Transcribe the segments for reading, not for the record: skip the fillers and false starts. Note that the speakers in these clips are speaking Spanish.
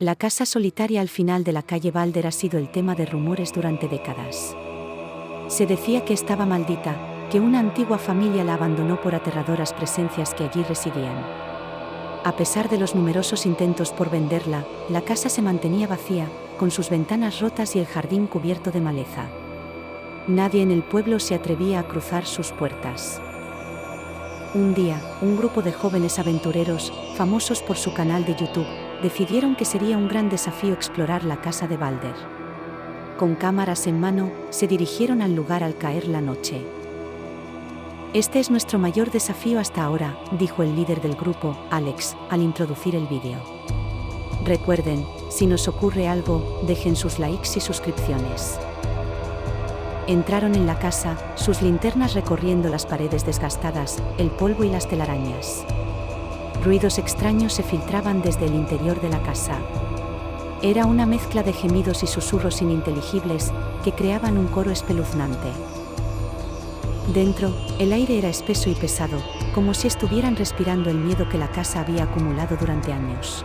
La casa solitaria al final de la calle Balder ha sido el tema de rumores durante décadas. Se decía que estaba maldita, que una antigua familia la abandonó por aterradoras presencias que allí residían. A pesar de los numerosos intentos por venderla, la casa se mantenía vacía, con sus ventanas rotas y el jardín cubierto de maleza. Nadie en el pueblo se atrevía a cruzar sus puertas. Un día, un grupo de jóvenes aventureros, famosos por su canal de YouTube, decidieron que sería un gran desafío explorar la casa de Balder. Con cámaras en mano, se dirigieron al lugar al caer la noche. Este es nuestro mayor desafío hasta ahora, dijo el líder del grupo, Alex, al introducir el vídeo. Recuerden, si nos ocurre algo, dejen sus likes y suscripciones. Entraron en la casa, sus linternas recorriendo las paredes desgastadas, el polvo y las telarañas. Ruidos extraños se filtraban desde el interior de la casa. Era una mezcla de gemidos y susurros ininteligibles que creaban un coro espeluznante. Dentro, el aire era espeso y pesado, como si estuvieran respirando el miedo que la casa había acumulado durante años.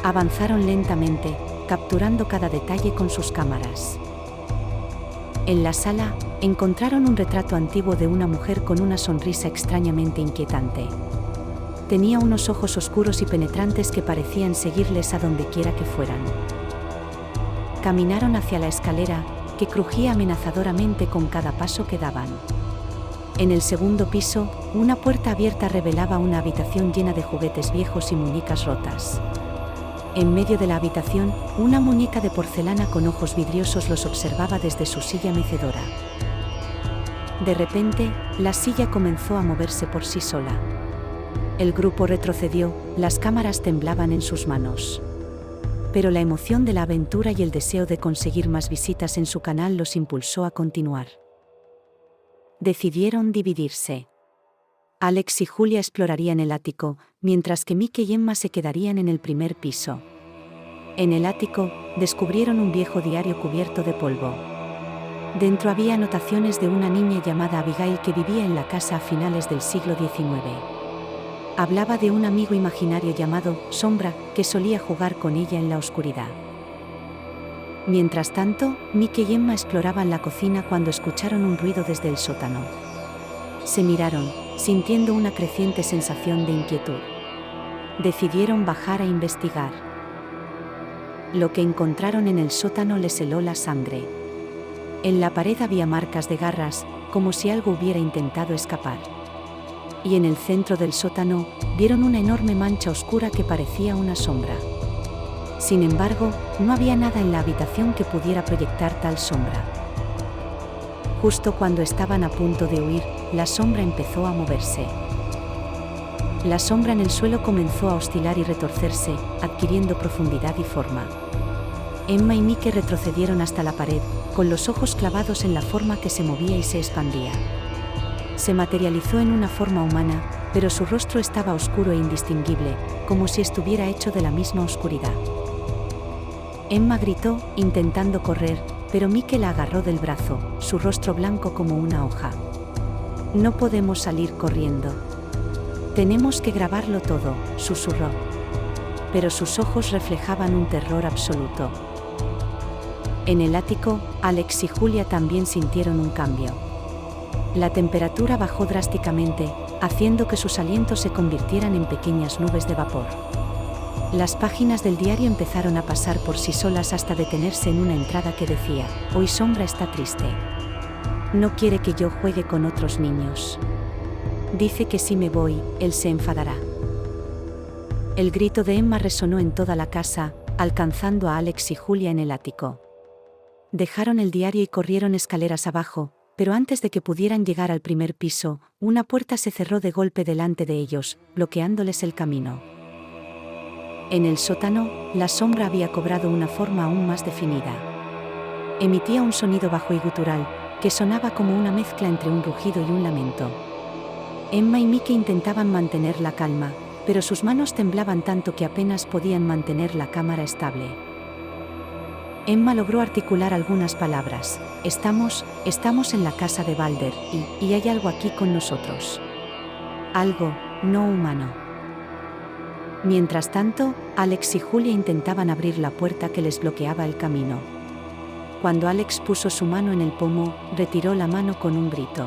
Avanzaron lentamente, capturando cada detalle con sus cámaras. En la sala, encontraron un retrato antiguo de una mujer con una sonrisa extrañamente inquietante. Tenía unos ojos oscuros y penetrantes que parecían seguirles a donde quiera que fueran. Caminaron hacia la escalera, que crujía amenazadoramente con cada paso que daban. En el segundo piso, una puerta abierta revelaba una habitación llena de juguetes viejos y muñecas rotas. En medio de la habitación, una muñeca de porcelana con ojos vidriosos los observaba desde su silla mecedora. De repente, la silla comenzó a moverse por sí sola. El grupo retrocedió, las cámaras temblaban en sus manos. Pero la emoción de la aventura y el deseo de conseguir más visitas en su canal los impulsó a continuar. Decidieron dividirse. Alex y Julia explorarían el ático, mientras que Mike y Emma se quedarían en el primer piso. En el ático, descubrieron un viejo diario cubierto de polvo. Dentro había anotaciones de una niña llamada Abigail que vivía en la casa a finales del siglo XIX. Hablaba de un amigo imaginario llamado Sombra, que solía jugar con ella en la oscuridad. Mientras tanto, Mike y Emma exploraban la cocina cuando escucharon un ruido desde el sótano. Se miraron, sintiendo una creciente sensación de inquietud. Decidieron bajar a investigar. Lo que encontraron en el sótano les heló la sangre. En la pared había marcas de garras, como si algo hubiera intentado escapar. Y en el centro del sótano, vieron una enorme mancha oscura que parecía una sombra. Sin embargo, no había nada en la habitación que pudiera proyectar tal sombra. Justo cuando estaban a punto de huir, la sombra empezó a moverse. La sombra en el suelo comenzó a oscilar y retorcerse, adquiriendo profundidad y forma. Emma y Mike retrocedieron hasta la pared, con los ojos clavados en la forma que se movía y se expandía. Se materializó en una forma humana, pero su rostro estaba oscuro e indistinguible, como si estuviera hecho de la misma oscuridad. Emma gritó, intentando correr, pero Mike la agarró del brazo, su rostro blanco como una hoja. «No podemos salir corriendo. Tenemos que grabarlo todo», susurró. Pero sus ojos reflejaban un terror absoluto. En el ático, Alex y Julia también sintieron un cambio. La temperatura bajó drásticamente, haciendo que sus alientos se convirtieran en pequeñas nubes de vapor. Las páginas del diario empezaron a pasar por sí solas hasta detenerse en una entrada que decía: «Hoy Sombra está triste. No quiere que yo juegue con otros niños. Dice que si me voy, él se enfadará». El grito de Emma resonó en toda la casa, alcanzando a Alex y Julia en el ático. Dejaron el diario y corrieron escaleras abajo, pero antes de que pudieran llegar al primer piso, una puerta se cerró de golpe delante de ellos, bloqueándoles el camino. En el sótano, la sombra había cobrado una forma aún más definida. Emitía un sonido bajo y gutural, que sonaba como una mezcla entre un rugido y un lamento. Emma y Mike intentaban mantener la calma, pero sus manos temblaban tanto que apenas podían mantener la cámara estable. Emma logró articular algunas palabras: Estamos en la casa de Balder, y hay algo aquí con nosotros. Algo no humano. Mientras tanto, Alex y Julia intentaban abrir la puerta que les bloqueaba el camino. Cuando Alex puso su mano en el pomo, retiró la mano con un grito.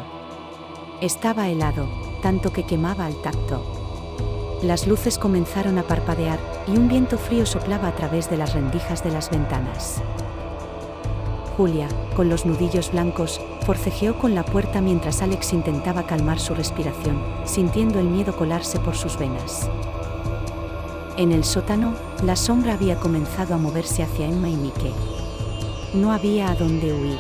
Estaba helado, tanto que quemaba al tacto. Las luces comenzaron a parpadear, y un viento frío soplaba a través de las rendijas de las ventanas. Julia, con los nudillos blancos, forcejeó con la puerta mientras Alex intentaba calmar su respiración, sintiendo el miedo colarse por sus venas. En el sótano, la sombra había comenzado a moverse hacia Emma y Mike. No había a dónde huir.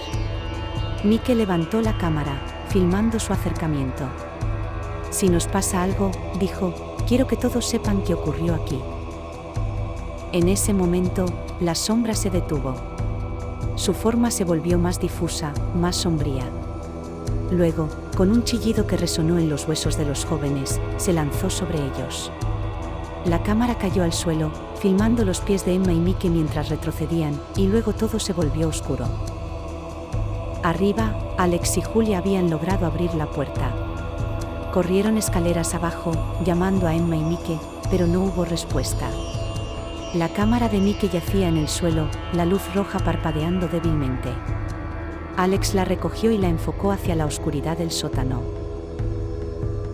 Mike levantó la cámara, filmando su acercamiento. Si nos pasa algo, dijo, quiero que todos sepan qué ocurrió aquí. En ese momento, la sombra se detuvo. Su forma se volvió más difusa, más sombría. Luego, con un chillido que resonó en los huesos de los jóvenes, se lanzó sobre ellos. La cámara cayó al suelo, filmando los pies de Emma y Mike mientras retrocedían, y luego todo se volvió oscuro. Arriba, Alex y Julia habían logrado abrir la puerta. Corrieron escaleras abajo, llamando a Emma y Mike, pero no hubo respuesta. La cámara de Mike yacía en el suelo, la luz roja parpadeando débilmente. Alex la recogió y la enfocó hacia la oscuridad del sótano.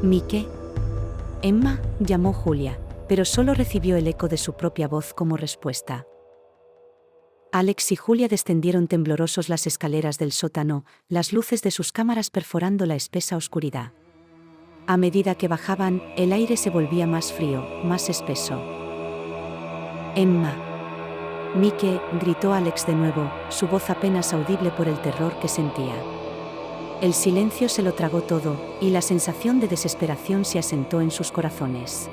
¿Mike? Emma, llamó Julia, pero solo recibió el eco de su propia voz como respuesta. Alex y Julia descendieron temblorosos las escaleras del sótano, las luces de sus cámaras perforando la espesa oscuridad. A medida que bajaban, el aire se volvía más frío, más espeso. Emma. Mike, gritó Alex de nuevo, su voz apenas audible por el terror que sentía. El silencio se lo tragó todo, y la sensación de desesperación se asentó en sus corazones.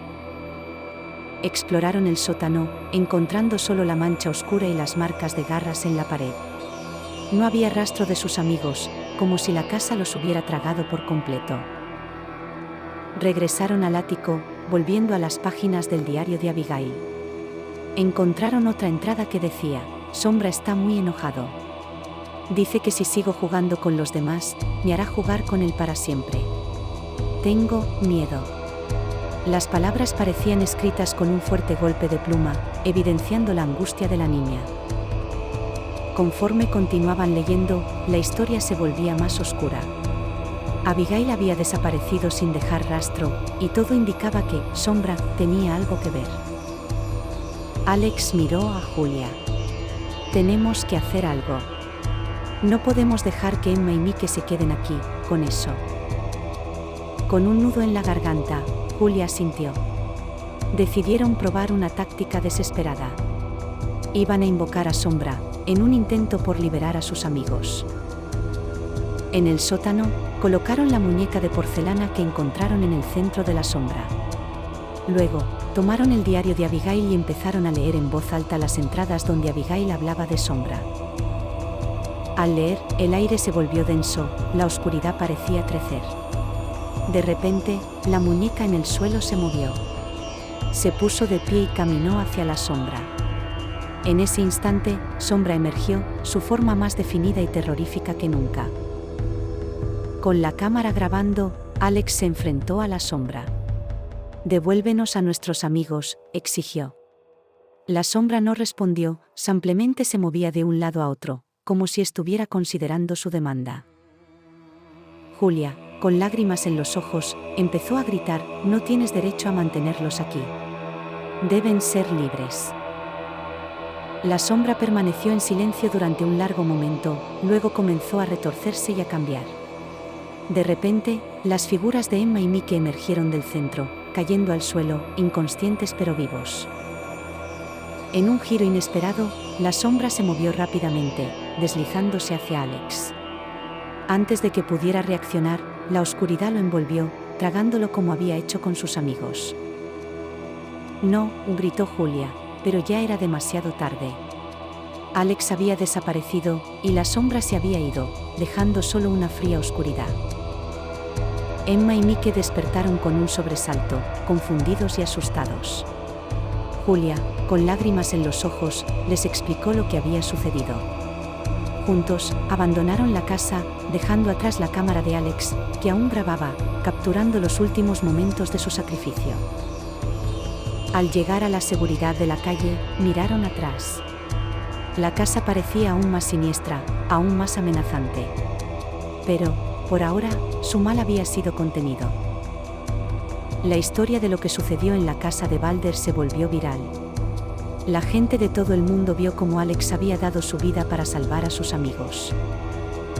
Exploraron el sótano, encontrando solo la mancha oscura y las marcas de garras en la pared. No había rastro de sus amigos, como si la casa los hubiera tragado por completo. Regresaron al ático, volviendo a las páginas del diario de Abigail. Encontraron otra entrada que decía, Sombra está muy enojado. Dice que si sigo jugando con los demás, me hará jugar con él para siempre. Tengo miedo. Las palabras parecían escritas con un fuerte golpe de pluma, evidenciando la angustia de la niña. Conforme continuaban leyendo, la historia se volvía más oscura. Abigail había desaparecido sin dejar rastro, y todo indicaba que Sombra tenía algo que ver. Alex miró a Julia. Tenemos que hacer algo. No podemos dejar que Emma y Mike se queden aquí, con eso. Con un nudo en la garganta, Julia asintió. Decidieron probar una táctica desesperada. Iban a invocar a Sombra, en un intento por liberar a sus amigos. En el sótano, colocaron la muñeca de porcelana que encontraron en el centro de la sombra. Luego, tomaron el diario de Abigail y empezaron a leer en voz alta las entradas donde Abigail hablaba de Sombra. Al leer, el aire se volvió denso, la oscuridad parecía crecer. De repente, la muñeca en el suelo se movió. Se puso de pie y caminó hacia la sombra. En ese instante, Sombra emergió, su forma más definida y terrorífica que nunca. Con la cámara grabando, Alex se enfrentó a la sombra. «Devuélvenos a nuestros amigos», exigió. La sombra no respondió, simplemente se movía de un lado a otro, como si estuviera considerando su demanda. Julia, con lágrimas en los ojos, empezó a gritar, «No tienes derecho a mantenerlos aquí. Deben ser libres». La sombra permaneció en silencio durante un largo momento, luego comenzó a retorcerse y a cambiar. De repente, las figuras de Emma y Mike emergieron del centro, cayendo al suelo, inconscientes pero vivos. En un giro inesperado, la sombra se movió rápidamente, deslizándose hacia Alex. Antes de que pudiera reaccionar, la oscuridad lo envolvió, tragándolo como había hecho con sus amigos. «No», gritó Julia, pero ya era demasiado tarde. Alex había desaparecido, y la sombra se había ido, dejando solo una fría oscuridad. Emma y Mike despertaron con un sobresalto, confundidos y asustados. Julia, con lágrimas en los ojos, les explicó lo que había sucedido. Juntos, abandonaron la casa, dejando atrás la cámara de Alex, que aún grababa, capturando los últimos momentos de su sacrificio. Al llegar a la seguridad de la calle, miraron atrás. La casa parecía aún más siniestra, aún más amenazante. Pero, por ahora, su mal había sido contenido. La historia de lo que sucedió en la casa de Balder se volvió viral. La gente de todo el mundo vio cómo Alex había dado su vida para salvar a sus amigos.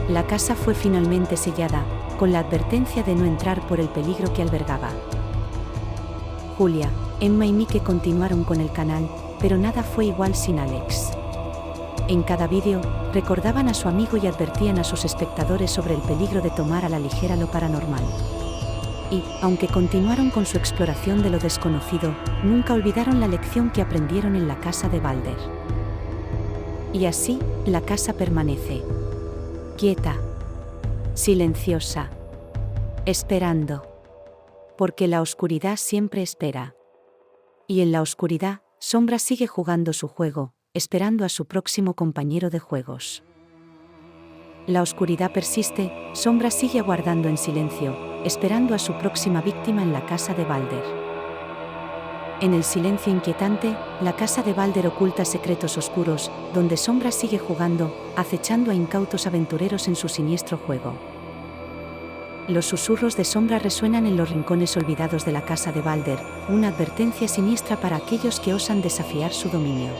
La casa fue finalmente sellada, con la advertencia de no entrar por el peligro que albergaba. Julia, Emma y Mike continuaron con el canal, pero nada fue igual sin Alex. En cada vídeo, recordaban a su amigo y advertían a sus espectadores sobre el peligro de tomar a la ligera lo paranormal. Y, aunque continuaron con su exploración de lo desconocido, nunca olvidaron la lección que aprendieron en la casa de Balder. Y así, la casa permanece quieta, silenciosa, esperando. Porque la oscuridad siempre espera. Y en la oscuridad, Sombra sigue jugando su juego, esperando a su próximo compañero de juegos. La oscuridad persiste, Sombra sigue aguardando en silencio, esperando a su próxima víctima en la casa de Balder. En el silencio inquietante, la casa de Balder oculta secretos oscuros, donde Sombra sigue jugando, acechando a incautos aventureros en su siniestro juego. Los susurros de Sombra resuenan en los rincones olvidados de la casa de Balder, una advertencia siniestra para aquellos que osan desafiar su dominio.